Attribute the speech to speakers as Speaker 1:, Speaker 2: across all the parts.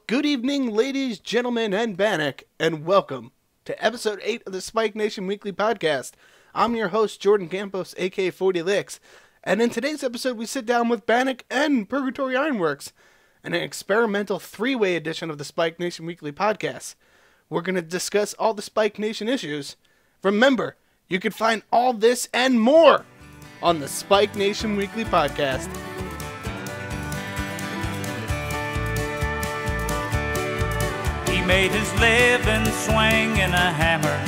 Speaker 1: Good evening, ladies, gentlemen, and Bannock, and welcome to episode 8 of the Spike Nation Weekly Podcast. I'm your host, Jordan Campos, aka 40 Licks, and in today's episode we sit down with Bannock and Purgatory Ironworks in an experimental three-way edition of the Spike Nation Weekly Podcast. We're going to discuss all the Spike Nation issues. Remember, you can find all this and more on the Spike Nation Weekly Podcast.
Speaker 2: He made his living swinging a hammer,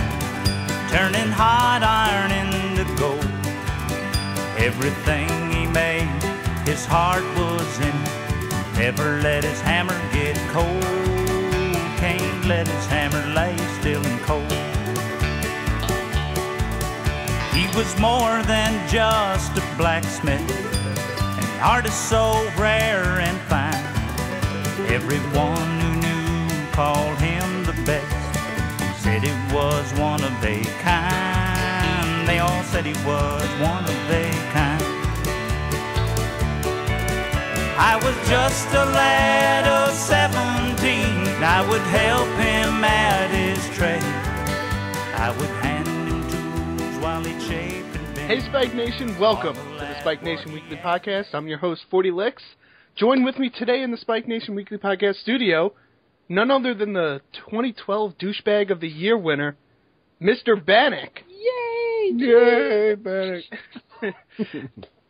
Speaker 2: turning hot iron into gold. Everything he made, his heart was in. Never let his hammer get cold. Can't let his hammer lay still and cold. He was more than just a blacksmith, an artist so rare and fine. Everyone who knew called him the best, said he was one of a kind. They all said he was one of a kind. I was just a lad of 17. I would help him at his trade. I would hand him tools while he shaped and bent.
Speaker 1: Hey Spike Nation, welcome to the Spike Nation Weekly Podcast. I'm your host, 40 Licks. Join with me today in the Spike Nation Weekly Podcast studio, none other than the 2012 Douchebag of the Year winner, Mr. Bannock.
Speaker 3: Yay!
Speaker 1: Yay, Bannock.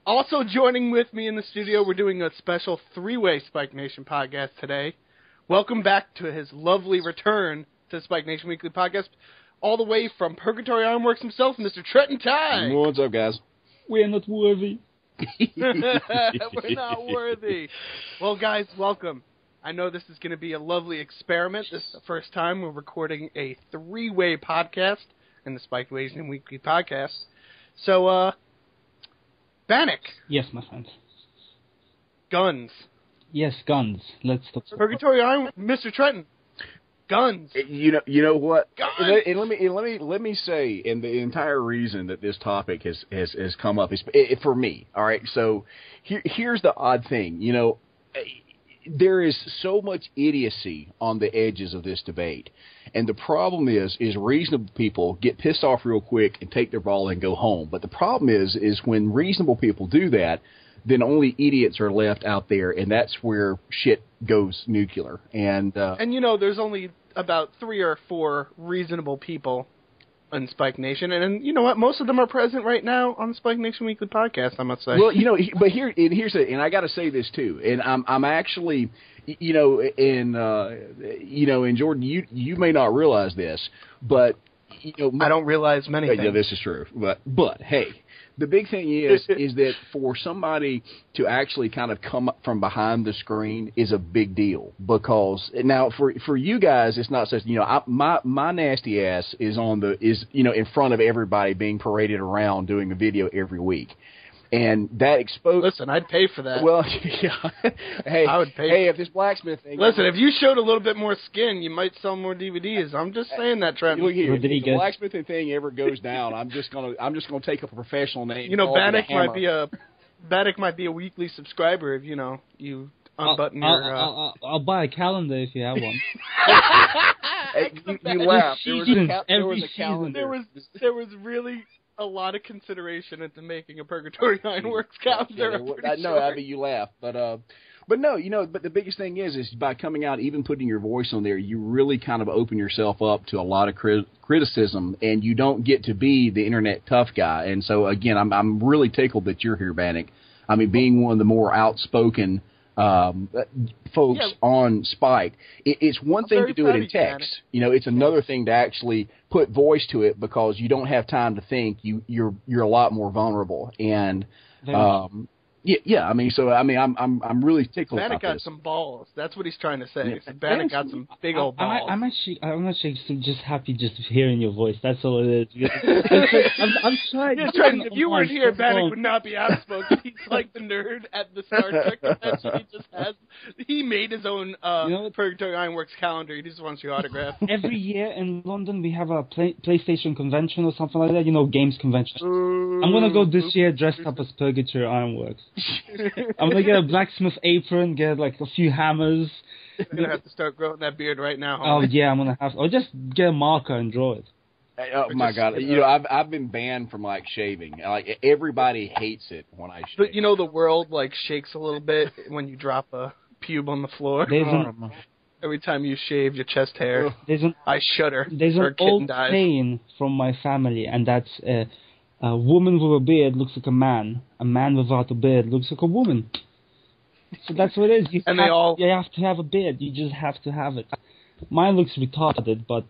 Speaker 1: Also joining with me in the studio, we're doing a special three-way Spike Nation podcast today. Welcome back to his lovely return to the Spike Nation Weekly Podcast, all the way from Purgatory Ironworks himself, Mr. Trenton Ty.
Speaker 3: What's up, guys?
Speaker 4: We're not worthy.
Speaker 1: We're not worthy. Well, guys, welcome. I know this is going to be a lovely experiment. This is the first time we're recording a three-way podcast in the Spike Nation Weekly Podcast. So, Bannock.
Speaker 4: Yes, my friend.
Speaker 1: Guns.
Speaker 4: Yes, guns. Let's talk.
Speaker 1: Purgatory Iron, Mr. Trenton. Guns.
Speaker 3: You know what?
Speaker 1: Guns.
Speaker 3: And let me say, and the entire reason that this topic has come up is for me. All right. So here's the odd thing. You know, there is so much idiocy on the edges of this debate. And the problem is reasonable people get pissed off real quick and take their ball and go home. But the problem is when reasonable people do that, then only idiots are left out there, and that's where shit goes nuclear. And
Speaker 1: you know, there's only about 3 or 4 reasonable people on Spike Nation, and you know what? Most of them are present right now on the Spike Nation Weekly Podcast, I must say.
Speaker 3: Well, you know, but and I got to say this too, and I'm actually, you know, and Jordan, you may not realize this, but you know,
Speaker 1: I don't realize many things.
Speaker 3: Yeah, this is true, but hey. The big thing is that for somebody to actually kind of come up from behind the screen is a big deal, because now for you guys it's not such, you know, my nasty ass is in front of everybody being paraded around doing a video every week. And that exposed.
Speaker 1: Listen, I'd pay for that.
Speaker 3: Well, yeah. Hey,
Speaker 1: I would pay.
Speaker 3: Hey, if this blacksmith thing.
Speaker 1: Listen, if you showed a little bit more skin, you might sell more DVDs. I'm just saying that, Trent.
Speaker 3: Look here, if the blacksmithing thing ever goes down, I'm just gonna take up a professional name.
Speaker 1: You know, Bannock might be a weekly subscriber if you unbutton your.
Speaker 4: I'll buy a calendar if you have one.
Speaker 3: Hey, you laugh. There was a calendar.
Speaker 1: There was really a lot of consideration into making a Purgatory Ironworks calendar.
Speaker 3: No, Abby, you laugh, but no, you know, but the biggest thing is by coming out, even putting your voice on there, you really kind of open yourself up to a lot of criticism, and you don't get to be the internet tough guy. And so again, I'm really tickled that you're here, Bannock. I mean, being one of the more outspoken folks on Spike, it's one thing to do it in text. You know, it's another thing to actually put voice to it, because you don't have time to think. You're a lot more vulnerable, and I mean, so I mean, I'm really tickled.
Speaker 1: Bannock got
Speaker 3: this.
Speaker 1: some balls. That's what he's trying to say. Yeah. Bannock got some big old balls.
Speaker 4: I'm actually just happy just hearing your voice. That's all it is. I'm trying.
Speaker 1: If you weren't here, Bannock would not be outspoken. He's like the nerd at the Star Trek convention. He made his own Purgatory Ironworks calendar. He just wants your autograph.
Speaker 4: Every year in London we have a PlayStation convention or something like that. You know, games convention. I'm gonna go this year dressed up as Purgatory Ironworks. I'm gonna get a blacksmith apron, get like a few hammers.
Speaker 1: You're gonna have to start growing that beard right now.
Speaker 4: Oh
Speaker 1: Homie.
Speaker 4: yeah, I'm gonna have. Or just get a marker and draw it.
Speaker 3: Oh my God! You know, I've been banned from like shaving. Like everybody hates it when I shave.
Speaker 1: But you know, the world like shakes a little bit when you drop a pube on the floor. Every time you shave your chest hair, I shudder.
Speaker 4: There's
Speaker 1: or
Speaker 4: an
Speaker 1: a kitten
Speaker 4: old
Speaker 1: dies.
Speaker 4: saying from my family, and that's a woman with a beard looks like a man without a beard looks like a woman. So that's what it is. You
Speaker 1: And
Speaker 4: you have to have a beard. You just have to have it. Mine looks retarded, but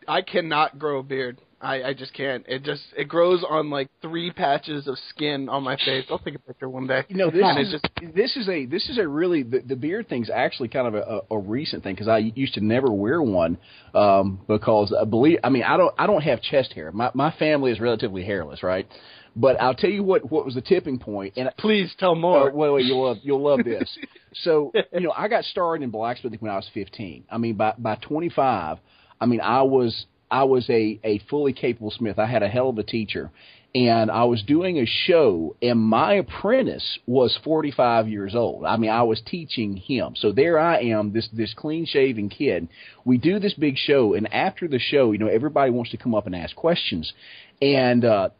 Speaker 1: I cannot grow a beard. I just can't. It grows on like 3 patches of skin on my face. I'll take a picture one day.
Speaker 3: You know, this is a really the beard thing's actually kind of a recent thing because I used to never wear one because I don't have chest hair. My family is relatively hairless, right? But I'll tell you what was the tipping point. And
Speaker 1: please tell more.
Speaker 3: Wait, you'll love this. So I got started in blacksmithing when I was 15. I mean, by 25, I mean I was a fully capable smith. I had a hell of a teacher. And I was doing a show, and my apprentice was 45 years old. I mean, I was teaching him. So there I am, this clean-shaven kid. We do this big show, and after the show, everybody wants to come up and ask questions. And but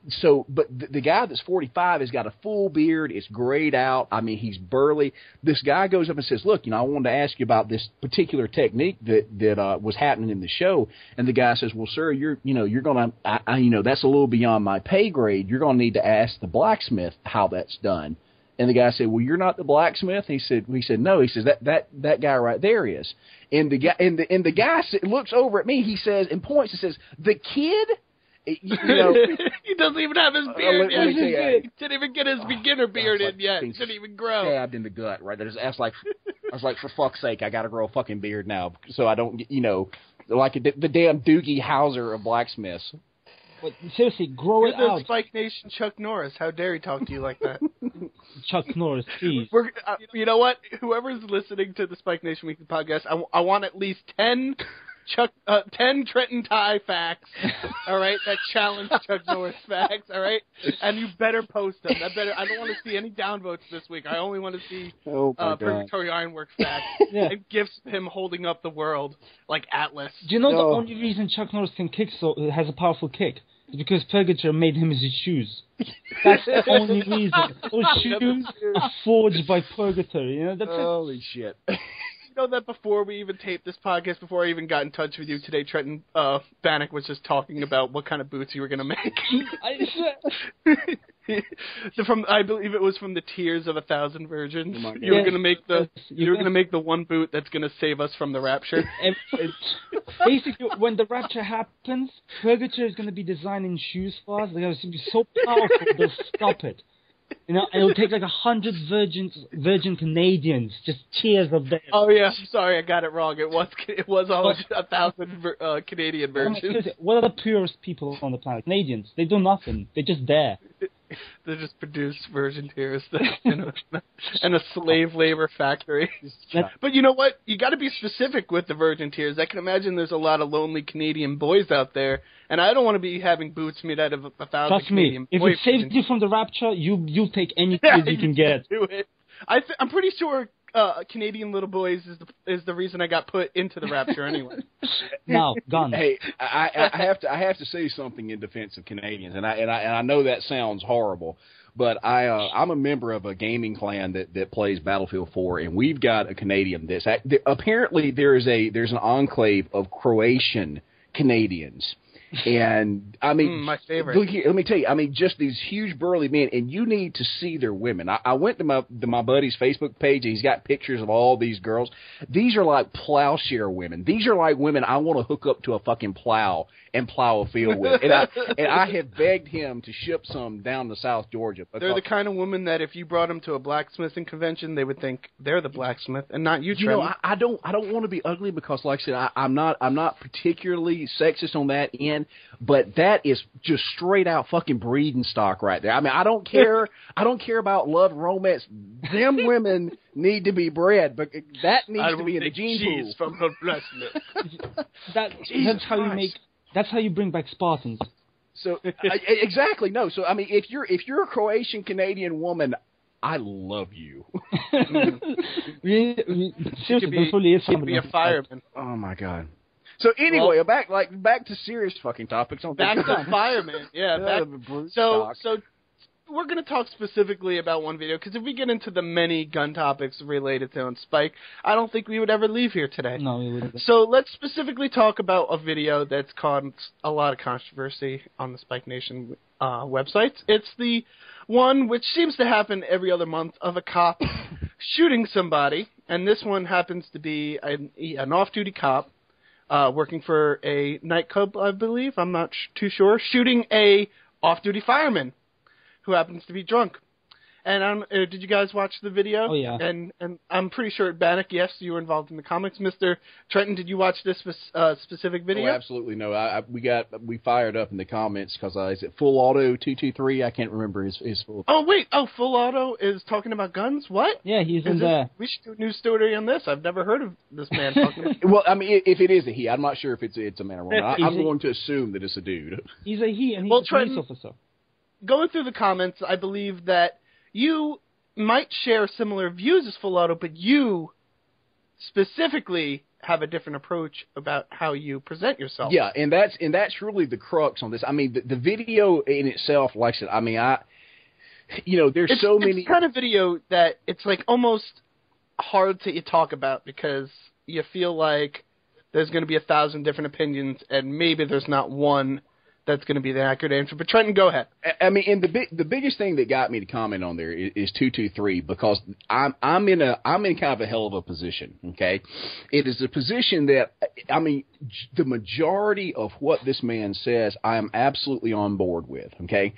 Speaker 3: the guy that's 45 has got a full beard. It's grayed out. I mean, he's burly. This guy goes up and says, look, I wanted to ask you about this particular technique that was happening in the show. And the guy says, well, sir, you're going to, that's a little beyond my pay grade. You're going to need to ask the blacksmith how that's done. And the guy said, well, you're not the blacksmith? He said, no. He says, that guy right there is. And the guy looks over at me. He says, and points and says, the kid?
Speaker 1: He doesn't even have his beard yet.
Speaker 3: He
Speaker 1: didn't even get his beginner beard in yet. He didn't even grow.
Speaker 3: Stabbed in the gut, right? I was like, for fuck's sake, I got to grow a fucking beard now, so I don't, like the damn Doogie Howser of blacksmiths.
Speaker 4: But seriously, grow it
Speaker 1: You're
Speaker 4: out.
Speaker 1: the Spike Nation Chuck Norris. How dare he talk to you like that?
Speaker 4: Chuck Norris, please.
Speaker 1: You know what? Whoever's listening to the Spike Nation Weekly podcast, I want at least 10 Trenton Tie facts, all right, that challenge Chuck Norris facts, all right, and you better post them. I don't want to see any downvotes this week. I only want to see Purgatory Ironworks facts and gifts of him holding up the world like Atlas.
Speaker 4: Do you know the only reason Chuck Norris can kick has a powerful kick? It's because Purgatory made him his shoes. That's the only reason. Those shoes are forged by Purgatory. That's
Speaker 3: Holy shit.
Speaker 1: You know that before we even taped this podcast, before I even got in touch with you today, Trenton Bannock was just talking about what kind of boots you were going to make. I believe it was from the Tears of 1,000 Virgins. Oh you were going to make the one boot that's going to save us from the rapture.
Speaker 4: Basically, when the rapture happens, Purgatory is going to be designing shoes for us. They're going to be so powerful they'll stop it. It'll take like 100 virgin Canadians, just tears of them.
Speaker 1: Oh yeah, sorry, I got it wrong. It was always 1,000 Canadian virgins.
Speaker 4: What are the purest people on the planet? Canadians. They do nothing. They're just there.
Speaker 1: They just produce virgin tears in a slave labor factory. But you know what? You got to be specific with the virgin tears. I can imagine there's a lot of lonely Canadian boys out there, and I don't want to be having boots made out of 1,000 Canadian boys.
Speaker 4: If it saves you from the rapture, you'll take any tears you can get.
Speaker 1: Do it. I'm pretty sure Canadian little boys is the reason I got put into the rapture anyway.
Speaker 4: Now, gone.
Speaker 3: Hey, I have to say something in defense of Canadians, and I know that sounds horrible, but I'm a member of a gaming clan that plays Battlefield 4, and we've got a Canadian that's apparently there's an enclave of Croatian Canadians. And I mean,
Speaker 1: my favorite.
Speaker 3: Look here, let me tell you. I mean, just these huge burly men, and you need to see their women. I went to my buddy's Facebook page, and he's got pictures of all these girls. These are like plowshare women. These are like women I want to hook up to a fucking plow and plow a field with. And I have begged him to ship some down to South Georgia.
Speaker 1: They're the kind of women that if you brought them to a blacksmithing convention, they would think they're the blacksmith and not you.
Speaker 3: I don't want to be ugly because, like I said, I'm not particularly sexist on that end. But that is just straight out fucking breeding stock right there. I mean, I don't care about love and romance. Them women need to be bred, but that needs to be in the gene pool.
Speaker 1: From her blacksmith.
Speaker 4: That's how you bring back Spartans.
Speaker 3: So exactly no. So I mean, if you're a Croatian Canadian woman, I love you.
Speaker 4: Seriously, there probably is
Speaker 1: He'd
Speaker 4: somebody
Speaker 1: be a fireman.
Speaker 3: Oh my God. So anyway, back to serious fucking topics.
Speaker 1: Back to fireman. Yeah. So we're going to talk specifically about one video, because if we get into the many gun topics related to on Spike, I don't think we would ever leave here today.
Speaker 4: No, we wouldn't.
Speaker 1: So let's specifically talk about a video that's caused a lot of controversy on the Spike Nation websites. It's the one which seems to happen every other month of a cop shooting somebody, and this one happens to be an off-duty cop working for a nightclub, I believe. I'm not too sure. Shooting a off-duty fireman who happens to be drunk. And did you guys watch the video?
Speaker 4: Oh, yeah.
Speaker 1: And I'm pretty sure, Bannock, yes, you were involved in the comics. Mr. Trenton, did you watch this specific video?
Speaker 3: Oh, absolutely no. We fired up in the comments because is it Full Auto 223? I can't remember his full.
Speaker 1: Oh wait, Full Auto is talking about guns. What?
Speaker 4: Yeah, he's in there.
Speaker 1: We should do a news story on this. I've never heard of this man talking.
Speaker 3: Well, I mean, if it is a he, I'm not sure if it's a man or woman. I'm going to assume that it's a dude.
Speaker 4: He's a he, and he's a
Speaker 1: Trenton,
Speaker 4: police officer.
Speaker 1: Going through the comments, I believe that you might share similar views as Full Auto, but you specifically have a different approach about how you present yourself.
Speaker 3: Yeah, and that's really the crux on this. I mean, the video in itself, like I said, I mean, there's so many.
Speaker 1: It's kind of video that it's like almost hard to talk about because you feel like there's going to be 1,000 different opinions, and maybe there's not one that's going to be the accurate answer. But Trenton, go ahead.
Speaker 3: I mean, and the biggest thing that got me to comment on there is 223 because I'm in kind of a hell of a position. Okay, it is a position that I mean the majority of what this man says I am absolutely on board with. Okay,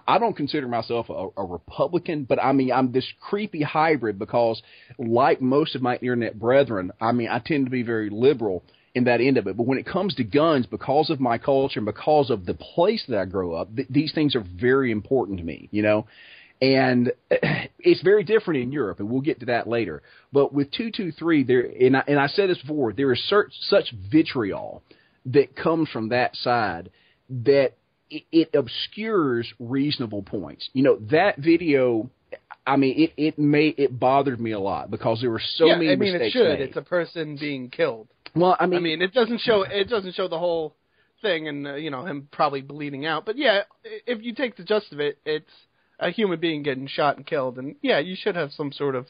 Speaker 3: I don't consider myself a Republican, but I mean I'm this creepy hybrid because like most of my internet brethren, I mean I tend to be very liberal in that end of it. But when it comes to guns, because of my culture and because of the place that I grew up, these things are very important to me, and it's very different in Europe, and we'll get to that later. But with 223, there, and I said this before, there is such vitriol that comes from that side that it obscures reasonable points. That video, I mean, it bothered me a lot because there were so many mistakes
Speaker 1: it should.
Speaker 3: made.
Speaker 1: It's a person being killed.
Speaker 3: Well, I mean,
Speaker 1: it doesn't show the whole thing, and him probably bleeding out. But yeah, if you take the gist of it, it's a human being getting shot and killed, and yeah, you should have some sort of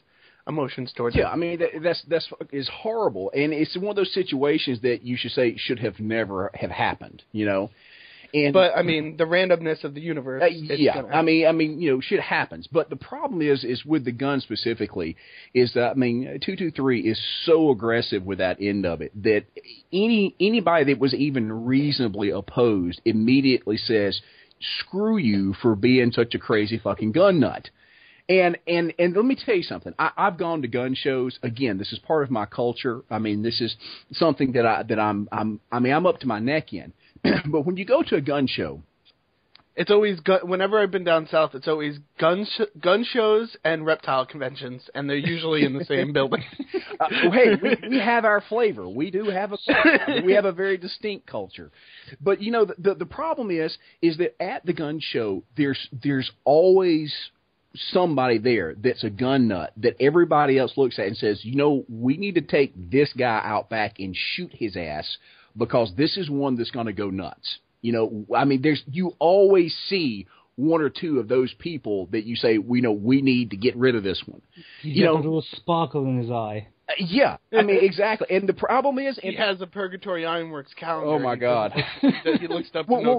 Speaker 1: emotions towards it.
Speaker 3: Yeah, I mean that's is horrible, and it's one of those situations that you should say should have never have happened.
Speaker 1: But I mean, the randomness of the universe.
Speaker 3: I mean, shit happens. But the problem is with the gun specifically, is that I mean, 223 is so aggressive with that end of it that anybody that was even reasonably opposed immediately says, "Screw you for being such a crazy fucking gun nut." And let me tell you something. I've gone to gun shows. Again, this is part of my culture. I mean, this is something that I'm up to my neck in. But when you go to a gun show,
Speaker 1: it's always whenever I've been down south, it's always gun shows and reptile conventions, and they're usually in the same building.
Speaker 3: Hey, we have our flavor. We do have a culture. We have a very distinct culture. But the problem is that at the gun show, there's always somebody there that's a gun nut that everybody else looks at and says, we need to take this guy out back and shoot his ass because this is one that's going to go nuts. I mean, you always see one or two of those people that you say, we need to get rid of this one.
Speaker 4: He's got a little sparkle in his eye.
Speaker 3: Yeah, I mean, exactly. And the problem is...
Speaker 1: He has a Purgatory Ironworks calendar.
Speaker 3: Oh, my God.
Speaker 1: He looks up to
Speaker 3: no.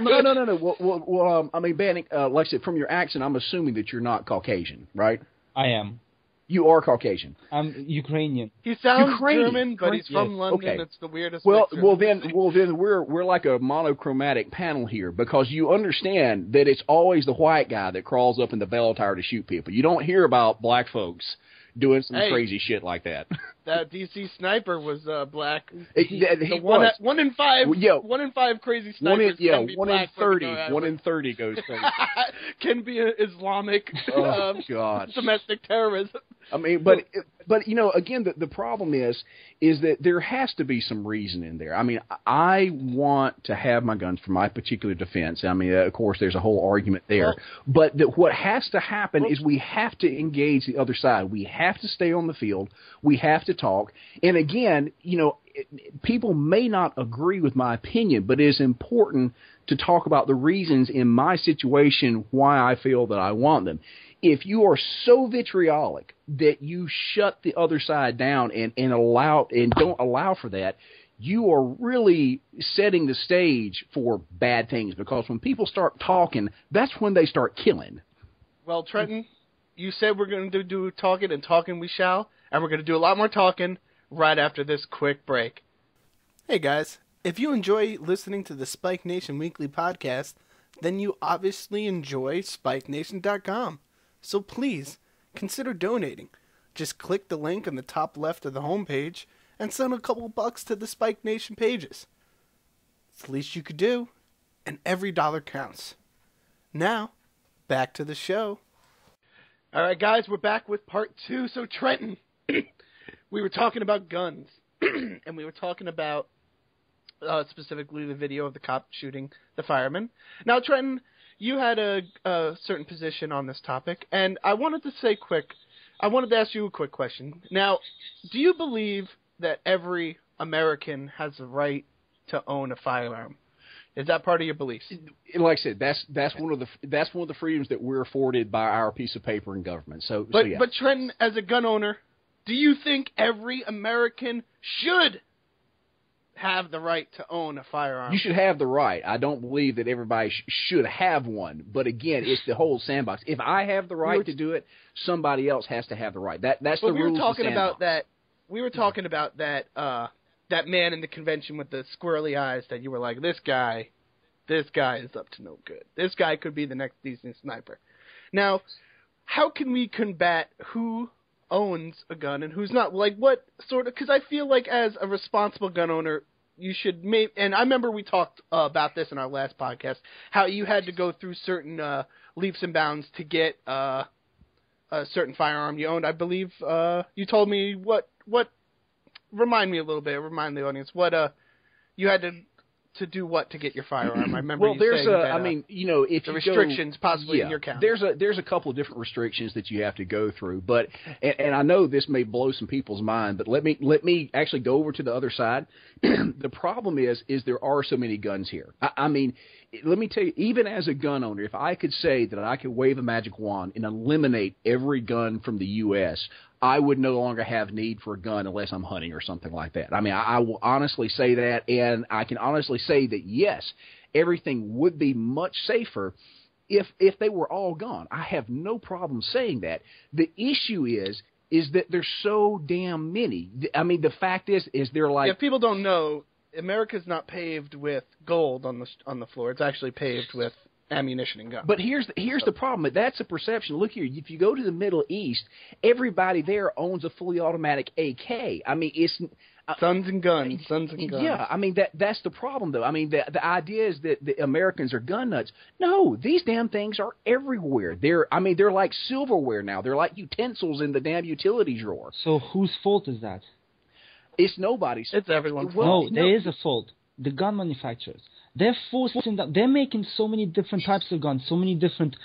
Speaker 3: Well, I mean, Bannock, like I said, from your accent, I'm assuming that you're not Caucasian, right?
Speaker 4: I am.
Speaker 3: You are Caucasian.
Speaker 4: I'm Ukrainian.
Speaker 1: He sounds German, but he's from London. Okay. It's the weirdest.
Speaker 3: Well, then we're like a monochromatic panel here because you understand that it's always the white guy that crawls up in the bell tower to shoot people. You don't hear about black folks doing some crazy shit like that.
Speaker 1: That DC sniper was black.
Speaker 3: He was.
Speaker 1: One in five.
Speaker 3: Yeah.
Speaker 1: 1 in 5 crazy snipers. Can be
Speaker 3: 1 in 30. 1 in 30 goes crazy.
Speaker 1: Can be Islamic.
Speaker 3: Oh God.
Speaker 1: Domestic terrorism.
Speaker 3: I mean, but you know, again, the problem is that there has to be some reason in there. I mean, I want to have my guns for my particular defense. I mean, of course, there's a whole argument there. But what has to happen is we have to engage the other side. We have to stay on the field. We have to talk. And again, you know, people may not agree with my opinion, but it is important to talk about the reasons in my situation why I feel that I want them. If you are so vitriolic that you shut the other side down and don't allow for that, you are really setting the stage for bad things, because when people start talking, that's when they start killing.
Speaker 1: Well, Trenton, you said we're going to do talking, and talking we shall, and we're going to do a lot more talking right after this quick break. Hey guys, if you enjoy listening to the Spike Nation Weekly Podcast, then you obviously enjoy SpikeNation.com. So please, consider donating. Just click the link on the top left of the homepage and send a couple bucks to the Spike Nation pages. It's the least you could do, and every dollar counts. Now, back to the show. Alright guys, we're back with part 2. So Trenton, we were talking about guns, and we were talking about specifically the video of the cop shooting the fireman. Now Trenton, you had a certain position on this topic, and I wanted to ask you a quick question. Now, do you believe that every American has the right to own a firearm? Is that part of your beliefs?
Speaker 3: Like I said, that's one of the freedoms that we're afforded by our piece of paper in government.
Speaker 1: But
Speaker 3: yeah.
Speaker 1: But Trenton, as a gun owner, do you think every American should have the right to own a firearm?
Speaker 3: You should have the right. I don't believe that everybody should have one. But again, it's the whole sandbox. If I have the right to do it, somebody else has to have the right. That's the rules.
Speaker 1: We were talking about that. We were talking about that. That man in the convention with the squirrely eyes. That you were like, this guy is up to no good. This guy could be the next decent sniper. Now, how can we combat who owns a gun and who's not? Like, what sort of, because I feel like as a responsible gun owner, you should and I remember we talked about this in our last podcast, how you had to go through certain leaps and bounds to get a certain firearm you owned. I believe you told me what remind me a little bit, remind the audience what you had to do what to get your firearm. I remember you saying that,
Speaker 3: I mean, you know, if
Speaker 1: the
Speaker 3: you
Speaker 1: restrictions
Speaker 3: go,
Speaker 1: possibly in your county.
Speaker 3: There's a couple of different restrictions that you have to go through, but and I know this may blow some people's mind, but let me actually go over to the other side. The problem is there are so many guns here. I mean, let me tell you, even as a gun owner, if I could say that I could wave a magic wand and eliminate every gun from the U.S., I would no longer have need for a gun unless I'm hunting or something like that. I mean, I will honestly say that, and I can honestly say that, yes, everything would be much safer if they were all gone. I have no problem saying that. The issue is that there's so damn many. I mean, the fact is they're like...
Speaker 1: If people don't know, America's not paved with gold on the floor. It's actually paved with ammunition and guns.
Speaker 3: But here's the problem. That's a perception. Look here. If you go to the Middle East, everybody there owns a fully automatic AK. I mean, it's
Speaker 1: Sons and guns.
Speaker 3: Yeah, I mean that's the problem, though. I mean, the idea is that the Americans are gun nuts. No, these damn things are everywhere. They're like silverware now. They're like utensils in the damn utility drawer.
Speaker 4: So whose fault is that?
Speaker 3: It's nobody's.
Speaker 1: It's everyone's fault.
Speaker 4: No, there is a fault. The gun manufacturers. They're forcing that. They're making so many different types of guns, so many different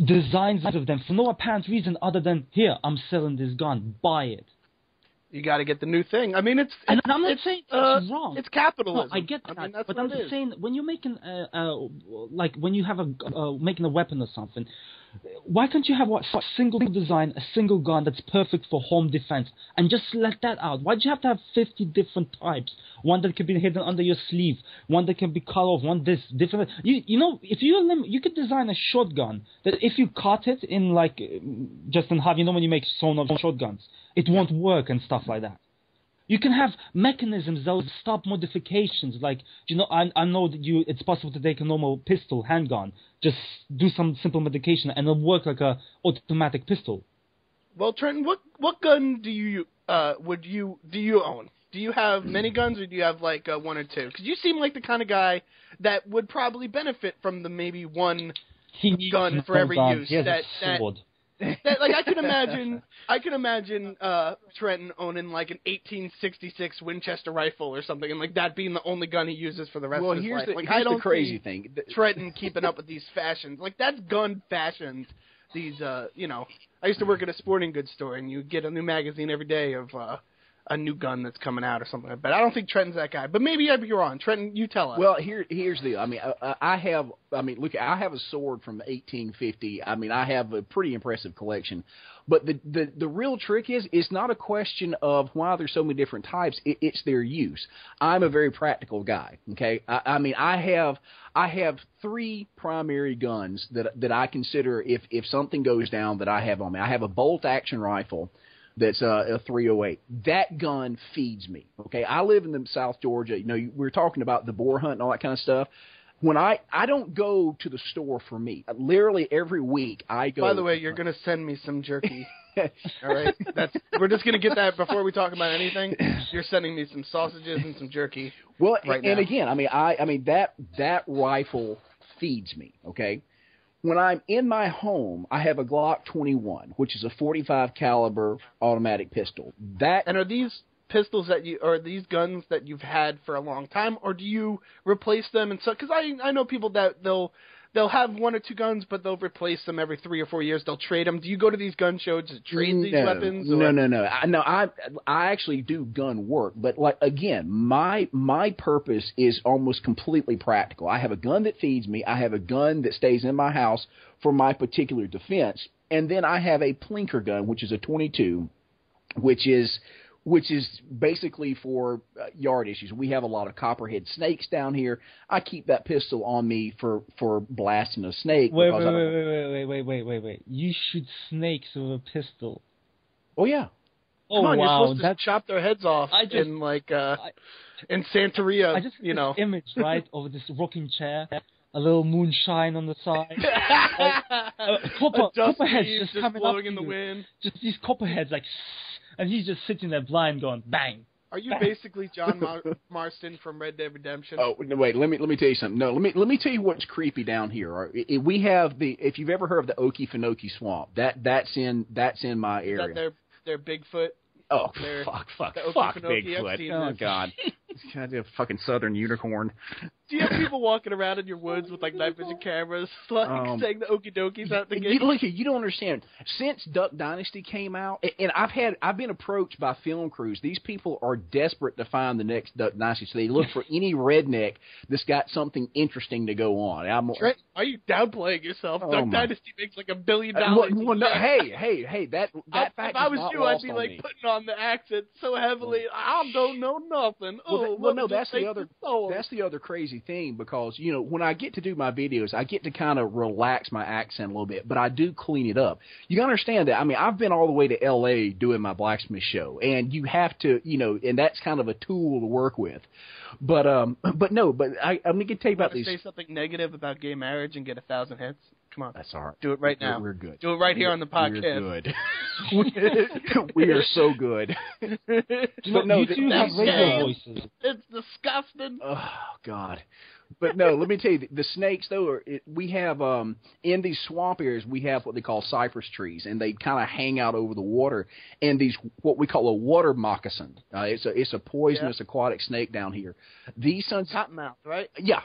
Speaker 4: designs of them for no apparent reason other than, here, I'm selling this gun, buy it.
Speaker 1: You got to get the new thing. I mean,
Speaker 4: and I'm not saying it's wrong.
Speaker 1: It's capitalism.
Speaker 4: No, I get that.
Speaker 1: I mean, that's
Speaker 4: but
Speaker 1: what
Speaker 4: I'm just saying, when you're making, like when you have making a weapon or something, why can't you have a single design, a single gun that's perfect for home defense, and just let that out? Why do you have to have 50 different types? One that can be hidden under your sleeve, one that can be cut off, one this different. You know, if you could design a shotgun that if you cut it in like just in half, you know, when you make sawn-off shotguns, it won't work and stuff like that. You can have mechanisms that will stop modifications. Like, you know, I know that it's possible to take a normal pistol, handgun, just do some simple modification, and it'll work like a automatic pistol.
Speaker 1: Well, Trenton, what gun do you own? Do you have many guns, or do you have like one or two? Because you seem like the kind of guy that would probably benefit from the maybe one gun for every use.
Speaker 4: He has a sword.
Speaker 1: That, like, I can imagine Trenton owning like an 1866 Winchester rifle or something, and like that being the only gun he uses for the rest of his life. Like,
Speaker 3: here's
Speaker 1: I don't
Speaker 3: the crazy
Speaker 1: see
Speaker 3: thing.
Speaker 1: Trenton keeping up with these fashions. Like, that's gun fashions. These, you know, I used to work at a sporting goods store, and you get a new magazine every day of a new gun that's coming out or something like that. But I don't think Trenton's that guy. But maybe I'd be wrong. Trenton, you tell us.
Speaker 3: Well, here's the. I mean, I have a sword from 1850. I mean, I have a pretty impressive collection. But the real trick is, it's not a question of why there's so many different types. It's their use. I'm a very practical guy. Okay, I mean, I have 3 primary guns that I consider if something goes down that I have on me. I have a bolt action rifle. That's a 308. That gun feeds me. Okay, I live in the South Georgia. You know, we're talking about the boar hunt and all that kind of stuff. When I don't go to the store for meat. Literally every week I go.
Speaker 1: By the way, you're gonna send me some jerky. All right, we're just gonna get that before we talk about anything. You're sending me some sausages and some jerky.
Speaker 3: Well,
Speaker 1: right
Speaker 3: and
Speaker 1: now.
Speaker 3: Again, I mean that rifle feeds me. Okay. When I'm in my home, I have a Glock 21, which is a .45 caliber automatic pistol.
Speaker 1: And are these pistols are these guns that you've had for a long time, or do you replace them? And so, because I know people that they'll have 1 or 2 guns, but they'll replace them every 3 or 4 years. They'll trade them. Do you go to these gun shows to trade these weapons? Or?
Speaker 3: No. I actually do gun work, but like again, my purpose is almost completely practical. I have a gun that feeds me. I have a gun that stays in my house for my particular defense, and then I have a plinker gun, which is a .22, which is basically for yard issues. We have a lot of copperhead snakes down here. I keep that pistol on me for blasting a snake.
Speaker 4: Wait. You shoot snakes with a pistol.
Speaker 3: Oh, yeah.
Speaker 4: Oh,
Speaker 1: Come on,
Speaker 4: wow.
Speaker 1: You're supposed to chop their heads off in Santeria,
Speaker 4: I just
Speaker 1: you know.
Speaker 4: this image, right, of this rocking chair, a little moonshine on the side. Copperheads just coming up
Speaker 1: blowing in the wind.
Speaker 4: Just these copperheads, like... And he's just sitting there blind going, bang.
Speaker 1: Are you basically John Marston from Red Dead Redemption?
Speaker 3: Oh, no, wait, let me tell you something. No, let me tell you what's creepy down here. We have if you've ever heard of the Okefenokee Swamp, that's in my area.
Speaker 1: Is that their Bigfoot?
Speaker 3: Oh, fuck Bigfoot. Oh, God. God, a fucking southern unicorn.
Speaker 1: Do you have people walking around in your woods with, like, night vision cameras, like, saying the okie dokies out the gate?
Speaker 3: Look, you don't understand. Since Duck Dynasty came out, and I've been approached by film crews. These people are desperate to find the next Duck Dynasty, so they look for any redneck that's got something interesting to go on.
Speaker 1: Trent, are you downplaying yourself? Duck Dynasty makes like $1 billion.
Speaker 3: Well, no, hey, that fact
Speaker 1: if I was
Speaker 3: is
Speaker 1: you,
Speaker 3: not
Speaker 1: I'd be
Speaker 3: lost
Speaker 1: like
Speaker 3: on me.
Speaker 1: putting on the accent so heavily. I don't know nothing.
Speaker 3: That's the other crazy thing, because you know, when I get to do my videos, I get to kind of relax my accent a little bit, but I do clean it up. You gotta understand that. I mean, I've been all the way to L.A. doing my blacksmith show, and you have to, you know, and that's kind of a tool to work with. But I'm gonna tell you about these.
Speaker 1: Say something negative about gay marriage and get 1,000 hits. Come on,
Speaker 3: that's all right.
Speaker 1: Do it right now.
Speaker 3: We're good.
Speaker 1: Do it right here on the podcast.
Speaker 3: We're good. We are so good.
Speaker 4: But no, you two have radio voices.
Speaker 1: It's disgusting.
Speaker 3: Oh God. But no, let me tell you, the snakes though. We have in these swamp areas, we have what they call cypress trees, and they kind of hang out over the water. And these what we call a water moccasin. It's a poisonous aquatic snake down here. These sons,
Speaker 1: cottonmouth, right?
Speaker 3: Yeah.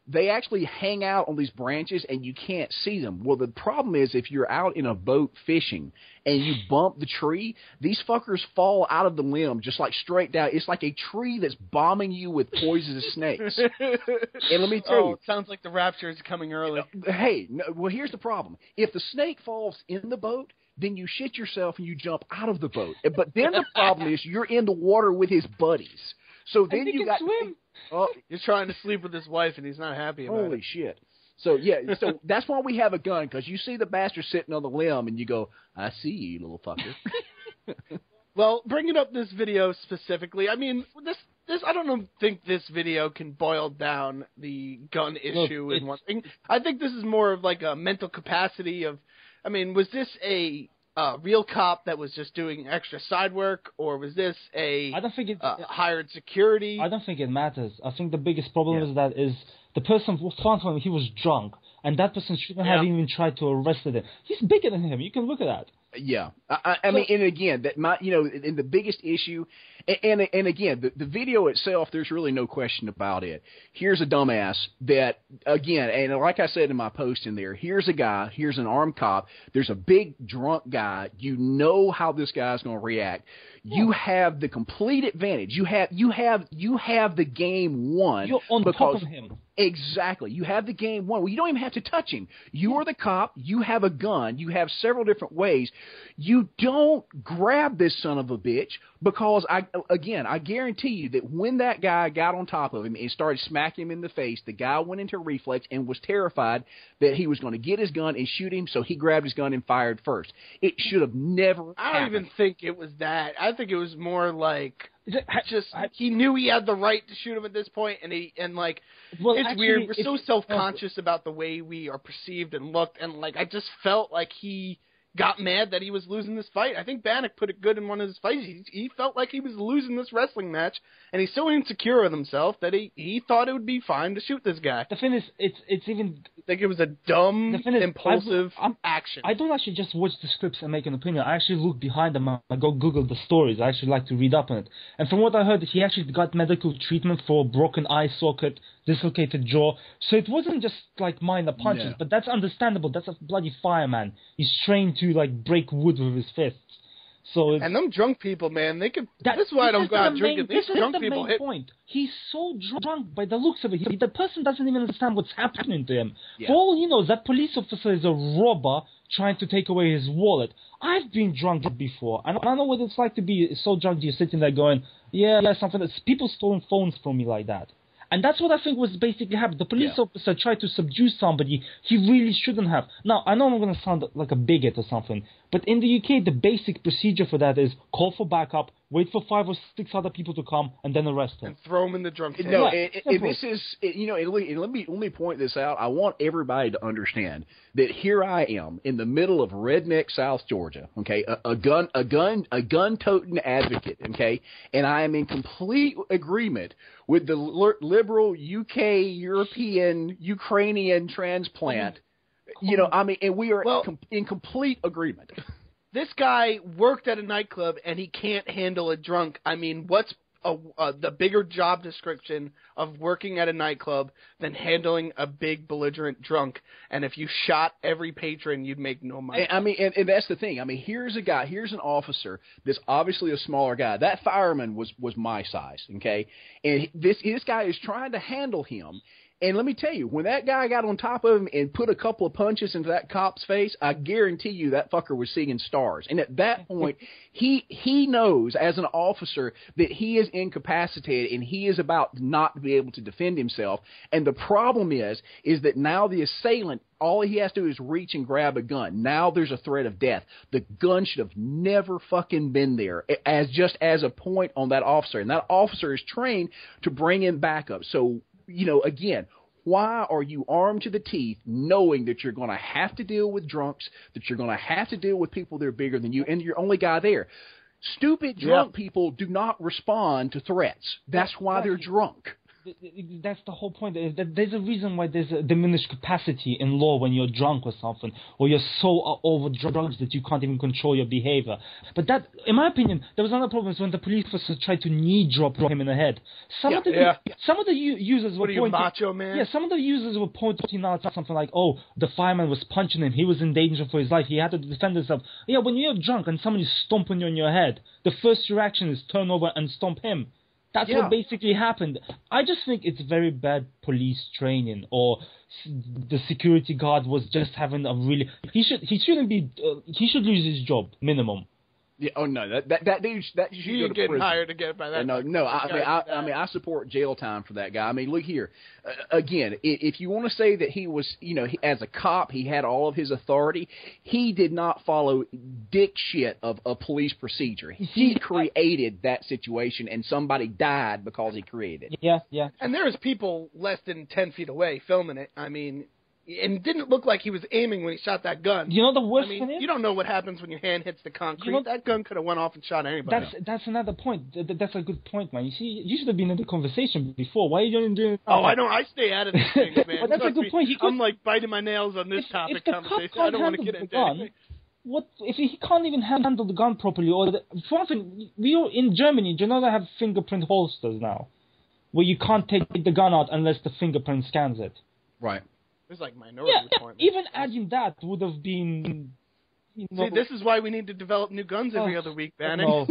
Speaker 3: They actually hang out on these branches, and you can't see them. Well, the problem is if you're out in a boat fishing and you bump the tree, these fuckers fall out of the limb just like straight down. It's like a tree that's bombing you with poisonous snakes. And let me tell you,
Speaker 1: it sounds like the rapture is coming early.
Speaker 3: Hey, well, here's the problem. If the snake falls in the boat, then you shit yourself and you jump out of the boat. But then the problem is you're in the water with his buddies. So then you got
Speaker 4: swim.
Speaker 1: Oh, he's trying to sleep with his wife, and he's not happy about it.
Speaker 3: Holy shit. So, yeah, so that's why we have a gun, because you see the bastard sitting on the limb, and you go, I see you, little fucker.
Speaker 1: Well, bringing up this video specifically, I mean, this I don't think this video can boil down the gun issue in one thing. I think this is more of like a mental capacity of, I mean, was this a real cop that was just doing extra side work, or was this a
Speaker 4: I don't think it's
Speaker 1: hired security?
Speaker 4: I don't think it matters. I think the biggest problem is the person was found when he was drunk, and that person shouldn't have even tried to arrest him. He's bigger than him. You can look at that.
Speaker 3: Yeah, I mean, and again, and the biggest issue, and again, the video itself, there's really no question about it. Here's a dumbass that, again, and like I said in my post in there, here's a guy, here's an armed cop, there's a big drunk guy, you know how this guy's going to react. You have the complete advantage. You have the game won.
Speaker 4: You're on top of him.
Speaker 3: Exactly. You have the game won. Well, you don't even have to touch him. You are the cop. You have a gun. You have several different ways. You don't grab this son of a bitch because, I guarantee you that when that guy got on top of him and started smacking him in the face, the guy went into reflex and was terrified that he was going to get his gun and shoot him, so he grabbed his gun and fired first. It should have never happened.
Speaker 1: I don't even think it was that. I think it was more like he knew he had the right to shoot him at this point, and it's actually weird. We're so self-conscious about the way we are perceived and looked, and I just felt like he got mad that he was losing this fight. I think Bannock put it good in one of his fights. He felt like he was losing this wrestling match, and he's so insecure with himself that he thought it would be fine to shoot this guy.
Speaker 4: The thing is, it's even...
Speaker 1: I think it was a dumb, impulsive action.
Speaker 4: I don't actually just watch the scripts and make an opinion. I actually look behind them. I go Google the stories. I actually like to read up on it. And from what I heard, he actually got medical treatment for a broken eye socket, dislocated jaw. So it wasn't just minor punches, but that's understandable. That's a bloody fireman. He's trained to break wood with his fists. So
Speaker 1: and them drunk people, man, they could. This is why I don't go out drinking. These drunk people hit.
Speaker 4: Point. He's so drunk by the looks of it. The person doesn't even understand what's happening to him.
Speaker 3: Yeah.
Speaker 4: For all he knows, that police officer is a robber trying to take away his wallet. I've been drunk before, and I know what it's like to be so drunk you're sitting there going, yeah, something. People stolen phones from me like that. And that's what I think was basically happened. The police officer tried to subdue somebody he really shouldn't have. Now, I know I'm going to sound like a bigot or something, but in the UK, the basic procedure for that is call for backup, wait for 5 or 6 other people to come, and then arrest him.
Speaker 1: And throw him in the drunk tank.
Speaker 3: No, and this is, and let me point this out. I want everybody to understand that here I am in the middle of redneck South Georgia, okay, a gun-toting advocate, okay, and I am in complete agreement with the liberal UK, European, Ukrainian transplant. And we are in complete agreement.
Speaker 1: This guy worked at a nightclub, and he can't handle a drunk. I mean, what's the bigger job description of working at a nightclub than handling a big belligerent drunk? And if you shot every patron, you'd make no money.
Speaker 3: And that's the thing. I mean, here's an officer that's obviously a smaller guy. That fireman was my size, okay? And this guy is trying to handle him. And let me tell you, when that guy got on top of him and put a couple of punches into that cop's face, I guarantee you that fucker was seeing stars. And at that point, he knows as an officer that he is incapacitated and he is about not to be able to defend himself. And the problem is that now the assailant, all he has to do is reach and grab a gun. Now there's a threat of death. The gun should have never fucking been there as a point on that officer. And that officer is trained to bring him back up. So, again, why are you armed to the teeth knowing that you're going to have to deal with drunks, that you're going to have to deal with people that are bigger than you, and you're the only guy there? Stupid drunk people do not respond to threats. That's why they're drunk.
Speaker 4: That's the whole point. There's a reason why there's a diminished capacity in law when you're drunk or something, or you're so over drugs that you can't even control your behavior. But that, in my opinion, there was another problem when the police officer tried to knee drop him in the head. Some of the users were pointing,
Speaker 1: macho man?
Speaker 4: Yeah, some of the users were pointing out something like, "Oh, the fireman was punching him. He was in danger for his life. He had to defend himself." Yeah, when you're drunk and somebody's stomping you on your head, the first reaction is turn over and stomp him. That's what basically happened. I just think it's very bad police training, or the security guard was just having a really. He should lose his job minimum.
Speaker 3: Yeah. Oh no, that dude.
Speaker 1: He ain't getting hired again by that.
Speaker 3: No. I mean, I support jail time for that guy. I mean, look here. Again, if you want to say that he was, as a cop, he had all of his authority. He did not follow dick shit of a police procedure. He created that situation, and somebody died because he created it.
Speaker 4: Yeah.
Speaker 1: And there's people less than 10 feet away filming it. I mean, and it didn't look like he was aiming when he shot that gun.
Speaker 4: You know the worst
Speaker 1: I mean,
Speaker 4: thing is?
Speaker 1: you don't know what happens when your hand hits the concrete.
Speaker 4: You know,
Speaker 1: that gun could have went off and shot anybody.
Speaker 4: That's another point. That's a good point, man. You see, you should have been in the conversation before. Why are you doing it?
Speaker 1: Oh, I don't. I stay out of these things, man.
Speaker 4: But that's a good point.
Speaker 1: I'm like biting my nails on this topic
Speaker 4: if the
Speaker 1: conversation.
Speaker 4: cop
Speaker 1: I don't want to
Speaker 4: can't
Speaker 1: get
Speaker 4: handle
Speaker 1: into
Speaker 4: the gun,
Speaker 1: anything.
Speaker 4: what if he can't even handle the gun properly? Or for one thing, in Germany, do you know they have fingerprint holsters now, where you can't take the gun out unless the fingerprint scans it.
Speaker 3: Right.
Speaker 1: There's like Minority Report.
Speaker 4: Even adding that would have been. You know,
Speaker 1: See, this is why we need to develop new guns every other week, Bannock,
Speaker 4: no.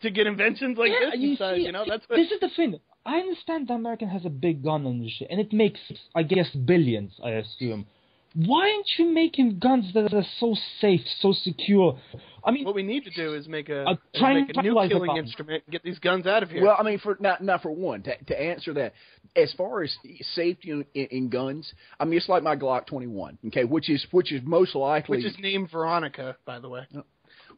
Speaker 1: to get inventions like this inside. You know, that's what.
Speaker 4: This is the thing. I understand the American has a big gun industry, and it makes, I guess, billions, I assume. Why aren't you making guns that are so safe, so secure? I mean,
Speaker 1: what we need to do is make a new
Speaker 4: tranquilizer
Speaker 1: killing
Speaker 4: bomb.
Speaker 1: instrument and get these guns out of here.
Speaker 3: Well, I mean, for one, to answer that, as far as safety in guns, I mean, it's like my Glock 21, okay, which is most likely,
Speaker 1: which is named Veronica, by the way.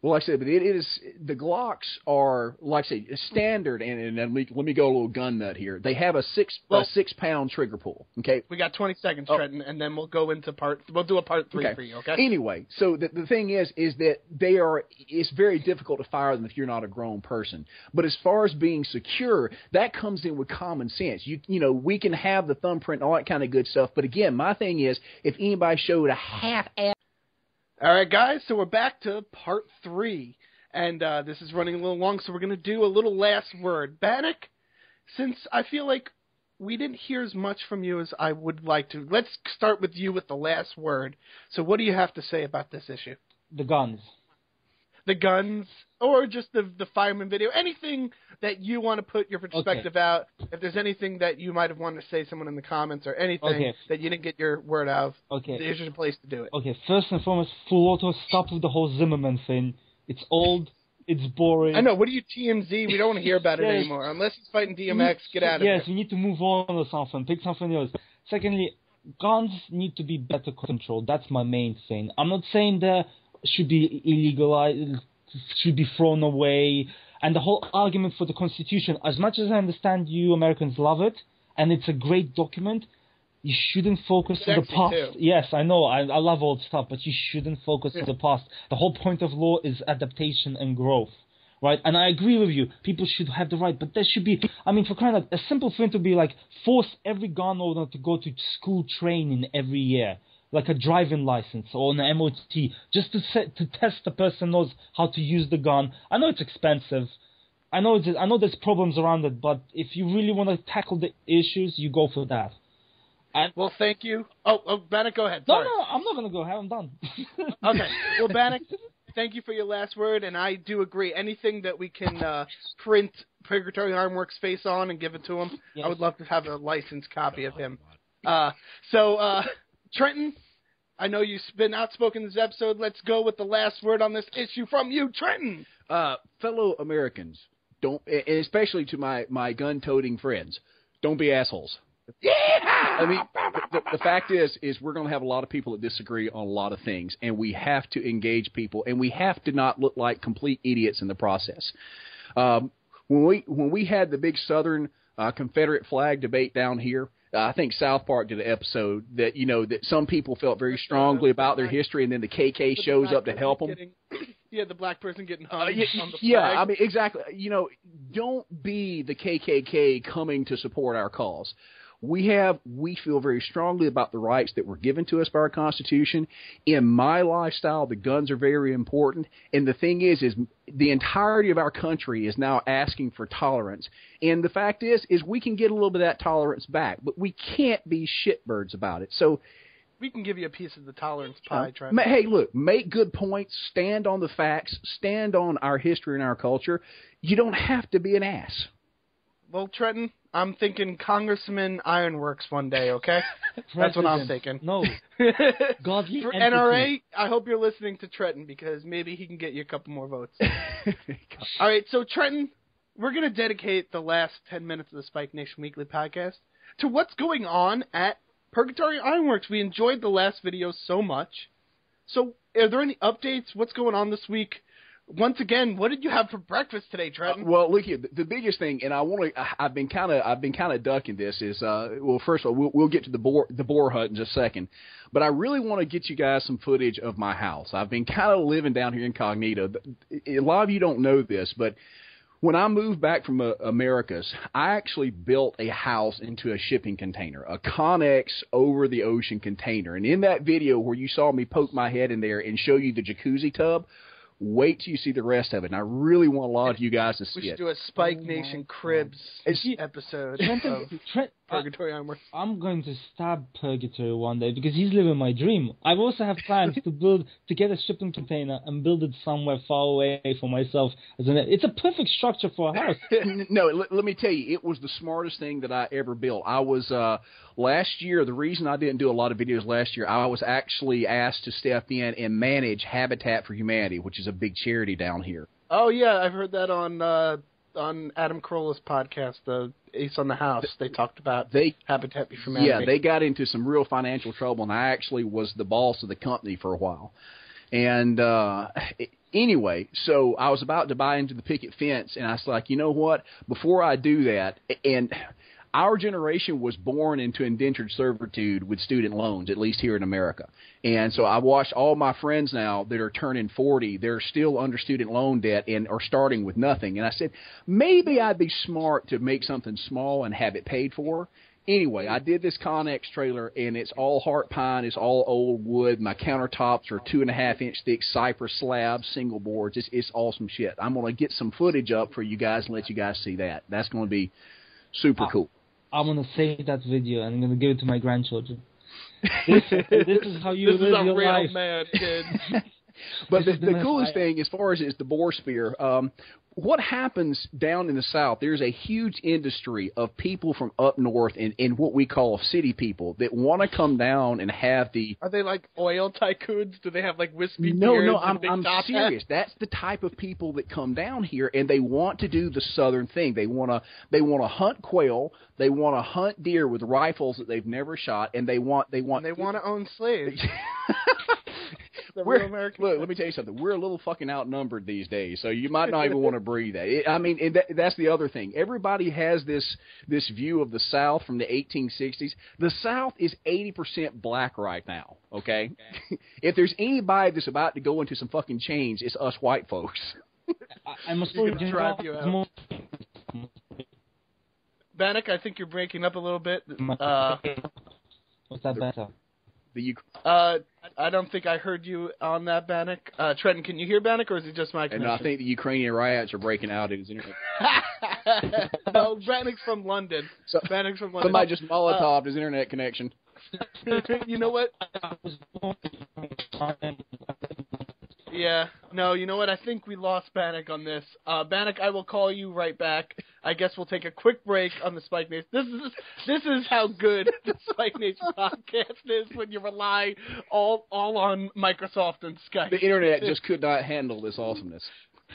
Speaker 3: Well, like I said, but it is, the Glocks are, like I say, standard, and let me go a little gun nut here. They have a 6-pound trigger pull. Okay,
Speaker 1: we got 20 seconds, Trenton, and then we'll go into we'll do a part 3 for you. Okay.
Speaker 3: Anyway, so the thing is that it's very difficult to fire them if you're not a grown person. But as far as being secure, that comes in with common sense. You know, we can have the thumbprint and all that kind of good stuff. But again, my thing is, if anybody showed a half-ass.
Speaker 1: All right, guys, so we're back to part 3, and this is running a little long, so we're going to do a little last word. Bannock, since I feel like we didn't hear as much from you as I would like to, let's start with you with the last word. So what do you have to say about this issue?
Speaker 4: the guns.
Speaker 1: The guns, or just the fireman video, anything that you want to put your perspective out. If there's anything that you might have wanted to say, someone in the comments, or anything that you didn't get your word out of, there's your place to do it.
Speaker 4: Okay, first and foremost, Full Auto, stop with the whole Zimmerman thing. It's old, it's boring.
Speaker 1: I know, what are you, TMZ? We don't want to hear about it anymore. Unless he's fighting DMX, get out of here.
Speaker 4: Yes, we need to move on or something, pick something else. Secondly, guns need to be better controlled. That's my main thing. I'm not saying that should be illegalized, should be thrown away, and the whole argument for the Constitution, as much as I understand you Americans love it, and it's a great document, you shouldn't focus on the past.
Speaker 1: Too.
Speaker 4: Yes, I know, I love old stuff, but you shouldn't focus on the past. The whole point of law is adaptation and growth, right? And I agree with you, people should have the right, but there should be, I mean, for crying out, a simple thing to be like, force every gun owner to go to school training every year, like a driving license or an MOT, just to test the person knows how to use the gun. I know it's expensive. I know there's problems around it, but if you really want to tackle the issues, you go for that.
Speaker 1: Well, thank you. Oh, Bannock, go ahead.
Speaker 4: Sorry. No, I'm not going to go ahead. I'm done.
Speaker 1: Okay. Well, Bannock, thank you for your last word, and I do agree. Anything that we can print Purgatory Ironworks face on and give it to him, I would love to have a licensed copy of him. Trenton, I know you've been outspoken this episode. Let's go with the last word on this issue from you, Trenton.
Speaker 3: Fellow Americans, don't, especially to my gun-toting friends, don't be assholes.
Speaker 1: Yeah!
Speaker 3: I mean, the fact is we're going to have a lot of people that disagree on a lot of things, and we have to engage people, and we have to not look like complete idiots in the process. When we had the big Southern Confederate flag debate down here, I think South Park did an episode that, you know, that some people felt very strongly about their history, and then the KK shows up to help them.
Speaker 1: The black person getting hung on the flag.
Speaker 3: Yeah, I mean, exactly. You know, don't be the KKK coming to support our cause. We feel very strongly about the rights that were given to us by our Constitution. In my lifestyle, the guns are very important. And the thing is the entirety of our country is now asking for tolerance. And the fact is we can get a little bit of that tolerance back, but we can't be shitbirds about it. So
Speaker 1: we can give you a piece of the tolerance pie, Trevor.
Speaker 3: Hey, look, make good points, stand on the facts, stand on our history and our culture. You don't have to be an ass.
Speaker 1: Well, Trenton, I'm thinking Congressman Ironworks one day, okay? That's what I'm thinking.
Speaker 4: No. Godly
Speaker 1: For
Speaker 4: empathy.
Speaker 1: NRA, I hope you're listening to Trenton, because maybe he can get you a couple more votes. All right, so Trenton, we're going to dedicate the last 10 minutes of the Spike Nation Weekly podcast to what's going on at Purgatory Ironworks. We enjoyed the last video so much. So are there any updates? What's going on this week? once again, what did you have for breakfast today, Trenton?
Speaker 3: Well, look here. The biggest thing, and I've been kind of ducking this. Is well, first of all, we'll get to the boar hunt in just a second, but I really want to get you guys some footage of my house. I've been kind of living down here incognito. A lot of you don't know this, but when I moved back from Americas, I actually built a house into a shipping container, a Connex over-the-ocean container. And in that video where you saw me poke my head in there and show you the jacuzzi tub, wait till you see the rest of it. And I really want a lot of you guys to see it.
Speaker 1: We should do a Spike Nation Cribs episode of Purgatory Ironworks.
Speaker 4: I'm going to stab Purgatory one day because he's living my dream. I also have plans to get a shipping container and build it somewhere far away for myself. It's a perfect structure for a house.
Speaker 3: No, let me tell you, it was the smartest thing that I ever built. I was last year, the reason I didn't do a lot of videos last year, I was actually asked to step in and manage Habitat for Humanity, which is a big charity down here.
Speaker 1: Oh, yeah, I've heard that on Adam Carolla's podcast, the Ace on the House. They talked about Habitat for Humanity.
Speaker 3: Yeah, they got into some real financial trouble, and I actually was the boss of the company for a while. And anyway, so I was about to buy into the picket fence, and I was like, you know what? Before I do that, and our generation was born into indentured servitude with student loans, at least here in America. And so I watched all my friends now that are turning 40, they're still under student loan debt and are starting with nothing. And I said, maybe I'd be smart to make something small and have it paid for. Anyway, I did this Connex trailer, and it's all heart pine. It's all old wood. My countertops are 2.5-inch thick cypress slabs, single boards. It's awesome shit. I'm going to get some footage up for you guys and let you guys see that. That's going to be super cool.
Speaker 4: I'm going to save that video, and I'm going to give it to my grandchildren. This is how you live your life. This is a real
Speaker 1: man, kid.
Speaker 3: But the coolest thing, as far as is the boar spear, what happens down in the South, there's a huge industry of people from up north and what we call city people that want to come down and have the...
Speaker 1: Are they like oil tycoons? Do they have like wispy beards?
Speaker 3: No, I'm serious. That's the type of people that come down here, and they want to do the Southern thing. They want to hunt quail. They want to hunt deer with rifles that they've never shot, and they want to
Speaker 1: own slaves.
Speaker 3: Look, let me tell you something. We're a little fucking outnumbered these days, so you might not even want to breathe that. That's the other thing. Everybody has this view of the South from the 1860s. The South is 80% black right now, okay? If there's anybody that's about to go into some fucking change, it's us white folks.
Speaker 4: I must
Speaker 1: drive you out. Bannock, I think you're breaking up a little bit.
Speaker 4: What's that better?
Speaker 1: I don't think I heard you on that, Bannock. Trenton, can you hear Bannock, or is it just my connection?
Speaker 3: And I think the Ukrainian riots are breaking out in his internet.
Speaker 1: No, Bannock's from London. Bannock's from London.
Speaker 3: Somebody just Molotov'd his internet connection.
Speaker 1: You know what? Yeah. No, you know what? I think we lost Bannock on this. Bannock, I will call you right back. I guess we'll take a quick break on the Spike Nation. This is how good the Spike Nation podcast is when you rely all on Microsoft and Skype.
Speaker 3: The internet just could not handle this awesomeness.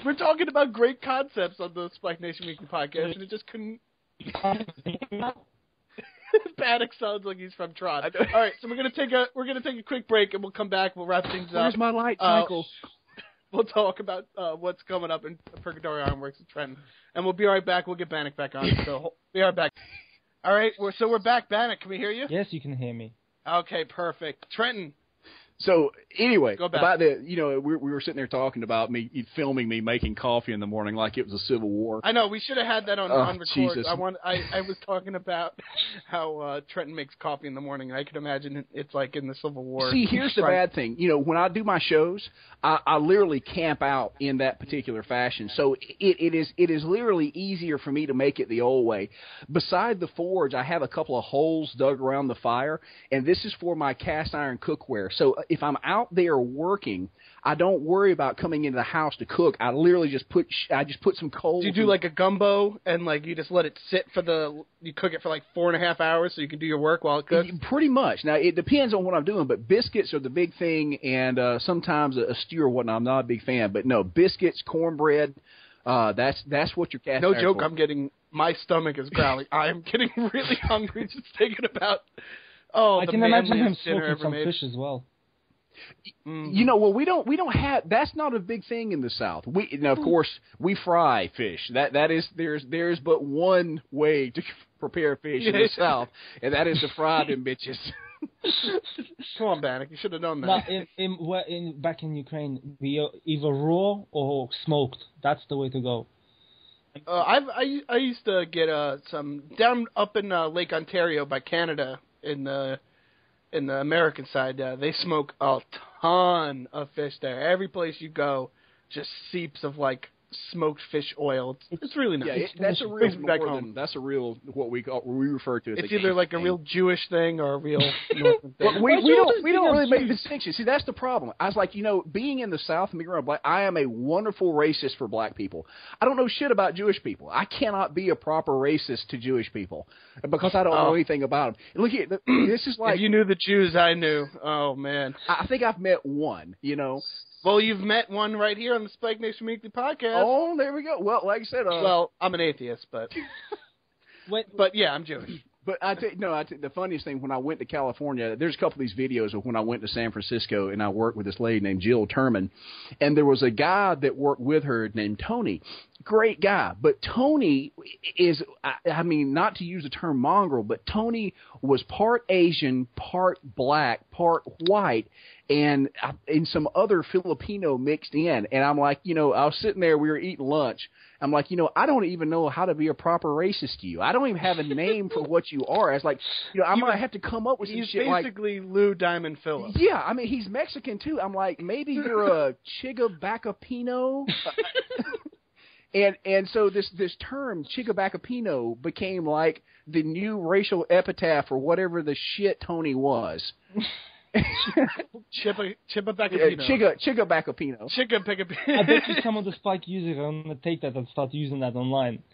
Speaker 1: We're talking about great concepts on the Spike Nation Weekly podcast, and it just couldn't... Bannock sounds like he's from Tron. All right, so we're gonna take a quick break, and we'll come back. We'll wrap things up.
Speaker 3: Where's my light, Michael?
Speaker 1: We'll talk about what's coming up in Purgatory Ironworks and Trenton, and we'll be right back. We'll get Bannock back on. So be right back. All right, we're back. Bannock, can we hear you?
Speaker 4: Yes, you can hear me.
Speaker 1: Okay, perfect. Trenton.
Speaker 3: So anyway,
Speaker 1: Go back.
Speaker 3: about we were sitting there talking about me filming me making coffee in the morning like it was a civil war.
Speaker 1: I know we should have had that on record.
Speaker 3: Jesus.
Speaker 1: I was talking about how Trenton makes coffee in the morning, and I could imagine it's like in the Civil War.
Speaker 3: See, here's the bad thing. When I do my shows, I literally camp out in that particular fashion. So it is literally easier for me to make it the old way. Beside the forge, I have a couple of holes dug around the fire, and this is for my cast iron cookware. So if I'm out there working, I don't worry about coming into the house to cook. I literally just put some coals.
Speaker 1: Do you do like a gumbo and like you just let it sit you cook it for like 4.5 hours so you can do your work while it cooks?
Speaker 3: Pretty much. Now it depends on what I'm doing, but biscuits are the big thing, and sometimes a stew or whatnot. I'm not a big fan, but no, biscuits, cornbread. That's what your cast
Speaker 1: No
Speaker 3: iron
Speaker 1: joke.
Speaker 3: for.
Speaker 1: My stomach is growling. I am getting really hungry just thinking about.
Speaker 4: I can imagine him smoking some fish as well.
Speaker 3: You know, well, we don't have. That's not a big thing in the South. Of course, we fry fish. That is there's but one way to prepare fish in the South, and that is to fry them bitches.
Speaker 1: Come on, Bannock, you should have known that.
Speaker 4: No, back in Ukraine, we either raw or smoked. That's the way to go.
Speaker 1: I used to get some down up in Lake Ontario by Canada in the American side. They smoke a ton of fish there. Every place you go, just seeps of like smoked fish oil. It's really nice.
Speaker 3: Yeah, that's a real what we refer to as.
Speaker 1: It's either like a real Jewish thing or a real Northern thing.
Speaker 3: But we don't really make distinctions. See, that's the problem. I was like, being in the South and being around black, I am a wonderful racist for black people. I don't know shit about Jewish people. I cannot be a proper racist to Jewish people because I don't know anything about them. Look here, this is like
Speaker 1: if you knew the Jews I knew. Oh man,
Speaker 3: I think I've met one.
Speaker 1: Well, you've met one right here on the Spike Nation Weekly podcast.
Speaker 3: Oh, there we go. Well, like I said,
Speaker 1: well, I'm an atheist, but but yeah, I'm Jewish.
Speaker 3: But the funniest thing, when I went to California, there's a couple of these videos of when I went to San Francisco and I worked with this lady named Jill Turman, and there was a guy that worked with her named Tony. Great guy, but Tony is, I mean, not to use the term mongrel, but Tony was part Asian, part black, part white, and some other Filipino mixed in. And I'm like, I was sitting there, we were eating lunch. I'm like, I don't even know how to be a proper racist to you. I don't even have a name for what you are. I was like, I might have to come up with some shit like...
Speaker 1: He's basically Lou Diamond Phillips.
Speaker 3: Yeah, I mean, he's Mexican too. I'm like, maybe you're a Chigabacapino? And so this term, Chigabacapino, became like the new racial epitaph for whatever the shit Tony was.
Speaker 1: Chibabacapino.
Speaker 3: Chigabacapino.
Speaker 4: I bet you some of the Spike users are going to take that and start using that online.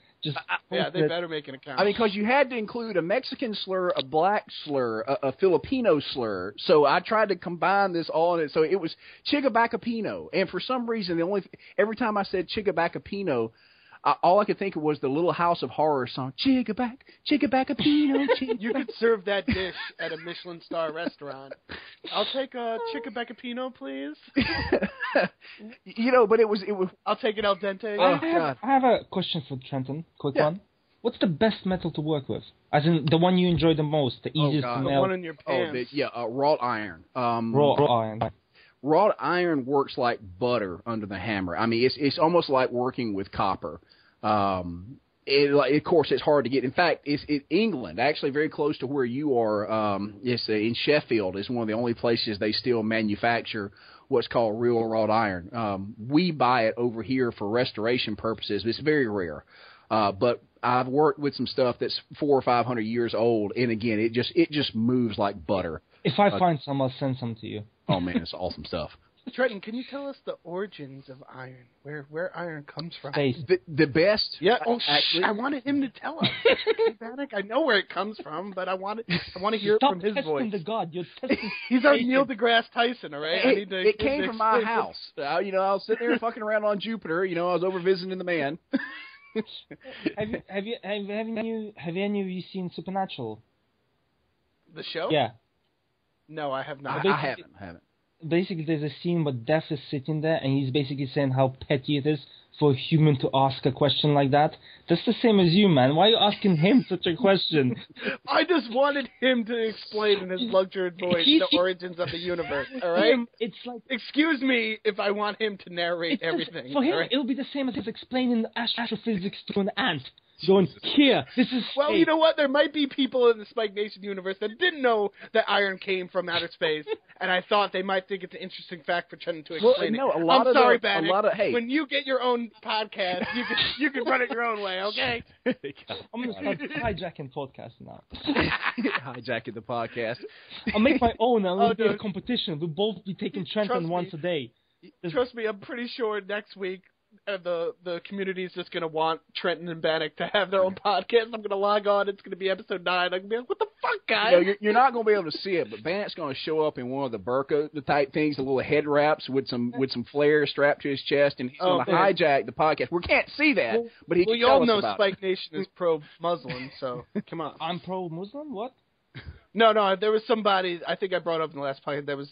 Speaker 1: Yeah, they better make an account.
Speaker 3: I mean, because you had to include a Mexican slur, a black slur, a Filipino slur. So I tried to combine this all in it. So it was Chigabacapino. And for some reason, every time I said Chigabacapino, all I could think of was the Little House of Horror song, Chigabacapino.
Speaker 1: You could serve that dish at a Michelin star restaurant. I'll take a Chigabacapino, please.
Speaker 3: But it was.
Speaker 1: I'll take it al dente.
Speaker 4: I have a question for Trenton. Quick one. What's the best metal to work with? As in, the one you enjoy the most, the easiest to melt?
Speaker 1: The one in your pants.
Speaker 3: Wrought iron.
Speaker 4: Wrought iron.
Speaker 3: Wrought iron works like butter under the hammer. I mean, it's almost like working with copper. Of course, it's hard to get. In fact, it's in England, actually very close to where you are. It's in Sheffield. It's one of the only places they still manufacture what's called real wrought iron. We buy it over here for restoration purposes. It's very rare. But I've worked with some stuff that's 400 or 500 years old, and again, it just moves like butter.
Speaker 4: If I find some, I'll send some to you.
Speaker 3: Oh man, it's awesome stuff.
Speaker 1: Trenton, can you tell us the origins of iron? Where iron comes from?
Speaker 3: The best.
Speaker 1: Yeah. Actually, I wanted him to tell us. Bannock, I know where it comes from, but I want to hear it from his voice.
Speaker 4: Stop testing the God. You're testing.
Speaker 1: He's our Neil deGrasse Tyson, all right?
Speaker 3: It came from my house. I was sitting there fucking around on Jupiter. I was over visiting the man.
Speaker 4: Have any of you seen Supernatural?
Speaker 1: The show?
Speaker 4: Yeah.
Speaker 3: No, I have not. I haven't.
Speaker 4: Basically, there's a scene where Death is sitting there, and he's basically saying how petty it is for a human to ask a question like that. That's the same as you, man. Why are you asking him such a question?
Speaker 1: I just wanted him to explain in his luxurious voice the origins of the universe, all right?
Speaker 4: It's like...
Speaker 1: Excuse me if I want him to narrate everything.
Speaker 4: For him,
Speaker 1: right?
Speaker 4: It'll be the same as if explaining astrophysics to an ant. Going, here, this is...
Speaker 1: Well, you know what? There might be people in the Spike Nation universe that didn't know that iron came from outer space, and I thought they might think it's an interesting fact for Trenton to explain it. I'm sorry, Bannock. When you get your own podcast, you can run it your own way, okay?
Speaker 4: I'm going to start hijacking podcasts now.
Speaker 3: Hijacking the podcast.
Speaker 4: I'll make my own, and it'll be a competition. We'll both be taking Trenton once a day.
Speaker 1: Trust me, I'm pretty sure next week, the community is just going to want Trenton and Bannock to have their own podcast. I'm going to log on. It's going to be episode 9. I'm going to be like, what the fuck, guys?
Speaker 3: You're not going to be able to see it, but Bannock's going to show up in one of the burqa type things, the little head wraps with some flares strapped to his chest, and he's going to hijack the podcast. We can't see that, but he can tell us about it.
Speaker 1: You all know Spike Nation is pro-Muslim, so come on.
Speaker 4: I'm pro-Muslim? What?
Speaker 1: No, there was somebody, I think I brought up in the last podcast, that was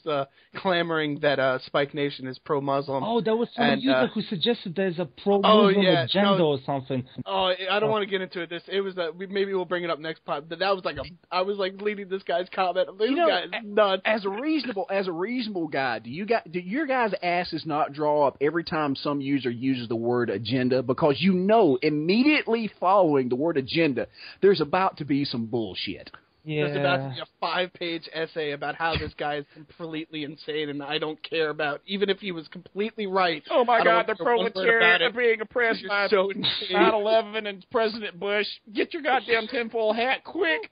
Speaker 1: clamoring that Spike Nation is pro-Muslim.
Speaker 4: Oh, there was some user who suggested there's a pro-Muslim agenda or something.
Speaker 1: Oh, I don't want to get into it. It was maybe we'll bring it up next pod. But that was I was leading this guy's comment. This guy is nuts.
Speaker 3: As a reasonable guy, do your guys' asses not draw up every time some user uses the word agenda? Because you know immediately following the word agenda, there's about to be some bullshit.
Speaker 1: Yeah. There's about to be a 5-page essay about how this guy is completely insane, and I don't care about, even if he was completely right.
Speaker 3: Oh my God, the proletariat are being oppressed by
Speaker 1: so
Speaker 3: 9/11 and President Bush. Get your goddamn tinfoil hat, quick!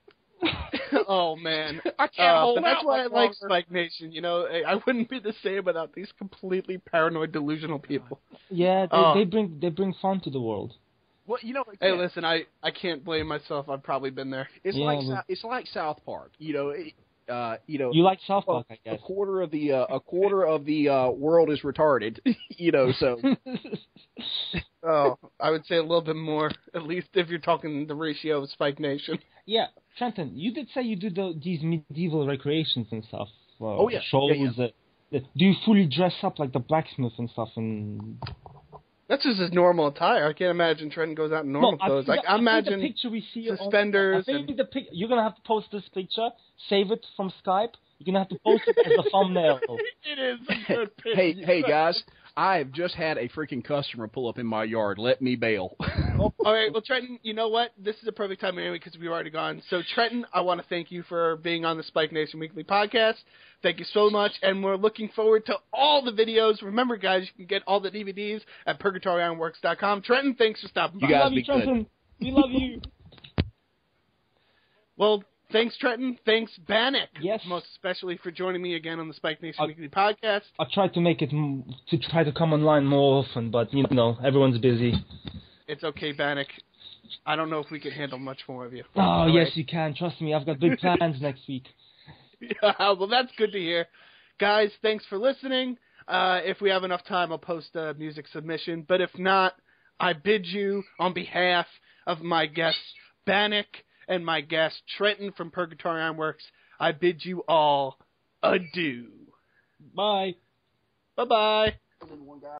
Speaker 1: Oh man,
Speaker 3: I can't hold out.
Speaker 1: That's why I like Spike Nation. You know, I wouldn't be the same without these completely paranoid, delusional people.
Speaker 4: Yeah, they bring fun to the world.
Speaker 3: Well, you know,
Speaker 1: hey, listen, I can't blame myself. I've probably been there.
Speaker 3: It's like South Park. You know,
Speaker 4: You like South Park, I guess.
Speaker 3: A quarter of the world is retarded. You know, so.
Speaker 1: Oh, I would say a little bit more, at least if you're talking the ratio of Spike Nation.
Speaker 4: Yeah, Trenton, you did say you do these medieval recreations and stuff. Shows. Do you fully dress up like the blacksmith and stuff? And
Speaker 1: that's just his normal attire. I can't imagine Trenton goes out in normal clothes. I imagine
Speaker 4: the picture we see
Speaker 1: suspenders.
Speaker 4: You're gonna have to post this picture, save it from Skype. You're gonna have to post it as a thumbnail.
Speaker 1: It is a good picture.
Speaker 3: Hey guys, I have just had a freaking customer pull up in my yard. Let me bail.
Speaker 1: All right, well, Trenton, you know what? This is a perfect time anyway because we've already gone. So, Trenton, I want to thank you for being on the Spike Nation Weekly Podcast. Thank you so much, and we're looking forward to all the videos. Remember, guys, you can get all the DVDs at PurgatoriIronworks.com. Trenton, thanks for stopping by.
Speaker 3: You guys
Speaker 4: love you, Trenton. We love you.
Speaker 1: Well, thanks, Trenton. Thanks, Bannock.
Speaker 4: Yes.
Speaker 1: Most especially for joining me again on the Spike Nation Weekly Podcast.
Speaker 4: I tried to make it to try to come online more often, but, you know, everyone's busy.
Speaker 1: It's okay, Bannock. I don't know if we can handle much more of you.
Speaker 4: Oh, yes, you can. Trust me. I've got big plans next week.
Speaker 1: Yeah, well, that's good to hear. Guys, thanks for listening. If we have enough time, I'll post a music submission. But if not, I bid you, on behalf of my guest, Bannock, and my guest, Trenton from Purgatory Ironworks, I bid you all adieu.
Speaker 4: Bye.
Speaker 1: Bye-bye.